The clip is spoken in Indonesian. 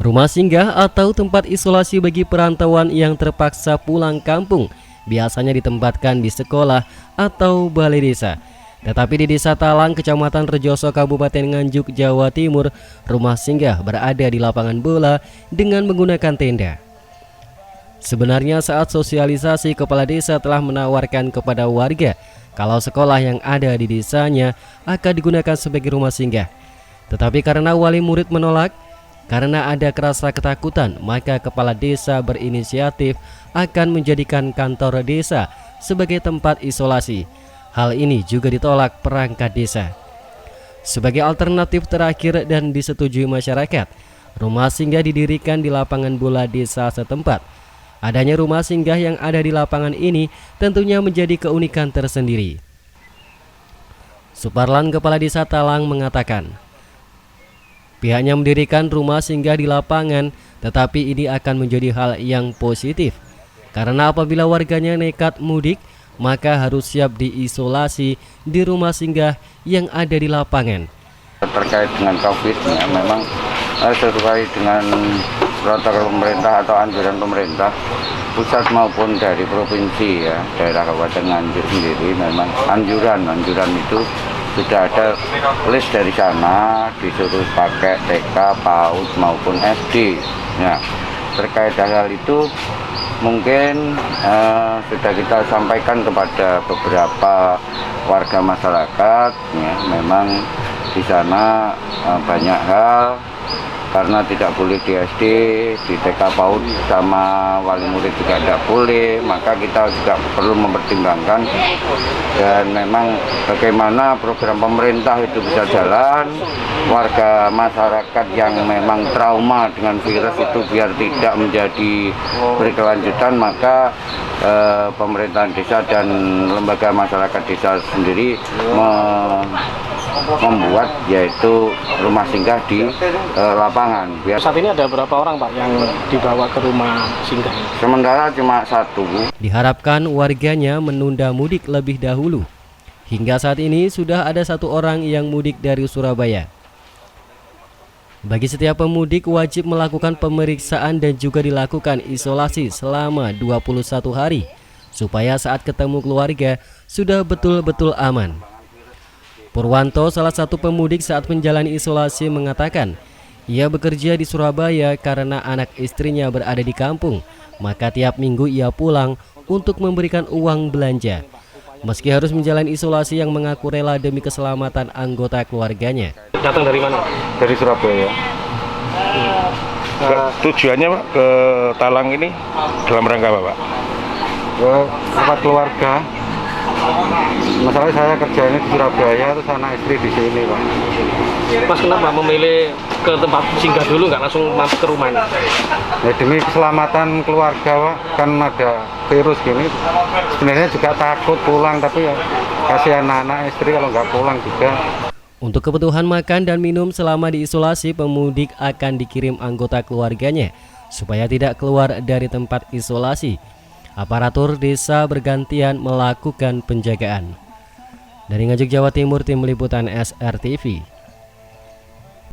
Rumah singgah atau tempat isolasi bagi perantauan yang terpaksa pulang kampung biasanya ditempatkan di sekolah atau balai desa. Tetapi di Desa Talang, Kecamatan Rejoso, Kabupaten Nganjuk, Jawa Timur, rumah singgah berada di lapangan bola dengan menggunakan tenda. Sebenarnya saat sosialisasi, kepala desa telah menawarkan kepada warga kalau sekolah yang ada di desanya akan digunakan sebagai rumah singgah. Tetapi karena wali murid menolak, karena ada rasa ketakutan, maka kepala desa berinisiatif akan menjadikan kantor desa sebagai tempat isolasi. Hal ini juga ditolak perangkat desa. Sebagai alternatif terakhir dan disetujui masyarakat, rumah singgah didirikan di lapangan bola desa setempat. Adanya rumah singgah yang ada di lapangan ini tentunya menjadi keunikan tersendiri. Suparlan, Kepala Desa Talang, mengatakan pihaknya mendirikan rumah singgah di lapangan, tetapi ini akan menjadi hal yang positif. Karena apabila warganya nekat mudik, maka harus siap diisolasi di rumah singgah yang ada di lapangan. Terkait dengan COVID, ya, memang sesuai dengan protokol pemerintah atau anjuran pemerintah, pusat maupun dari provinsi, ya, daerah Kabupaten Nganjuk sendiri, memang anjuran itu sudah ada list dari sana, disuruh pakai TK, PAUD maupun SD. Ya, terkait hal itu mungkin sudah kita sampaikan kepada beberapa warga masyarakat. Ya, memang di sana banyak hal, karena tidak boleh di SD, di TK, PAUD sama wali murid juga tidak boleh, maka kita juga perlu mempertimbangkan dan memang bagaimana program pemerintah itu bisa jalan, warga masyarakat yang memang trauma dengan virus itu biar tidak menjadi berkelanjutan, maka pemerintahan desa dan lembaga masyarakat desa sendiri membuat yaitu rumah singgah di lapangan. Saat ini ada berapa orang, Pak, yang dibawa ke rumah singgah ini? Sementara cuma 1. Diharapkan warganya menunda mudik lebih dahulu. Hingga saat ini sudah ada 1 orang yang mudik dari Surabaya. Bagi setiap pemudik wajib melakukan pemeriksaan dan juga dilakukan isolasi selama 21 hari supaya saat ketemu keluarga sudah betul-betul aman. Purwanto, salah satu pemudik saat menjalani isolasi, mengatakan ia bekerja di Surabaya karena anak istrinya berada di kampung, maka tiap minggu ia pulang untuk memberikan uang belanja. Meski harus menjalani isolasi yang mengaku rela demi keselamatan anggota keluarganya. Datang dari mana? Dari Surabaya. Tujuannya, Pak, ke Talang ini dalam rangka apa, Pak? Ke tempat keluarga. Masalahnya saya kerja ini di Surabaya, terus anak istri di sini, Pak. Mas, kenapa memilih ke tempat singgah dulu, nggak langsung masuk ke rumah ini? Ya, demi keselamatan keluarga, Pak. Kan ada virus gini. Sebenarnya juga takut pulang, tapi ya kasih anak-anak istri kalau nggak pulang juga. Untuk kebutuhan makan dan minum selama diisolasi, pemudik akan dikirim anggota keluarganya supaya tidak keluar dari tempat isolasi. Aparatur desa bergantian melakukan penjagaan. Dari Nganjuk, Jawa Timur, Tim Liputan SRTV.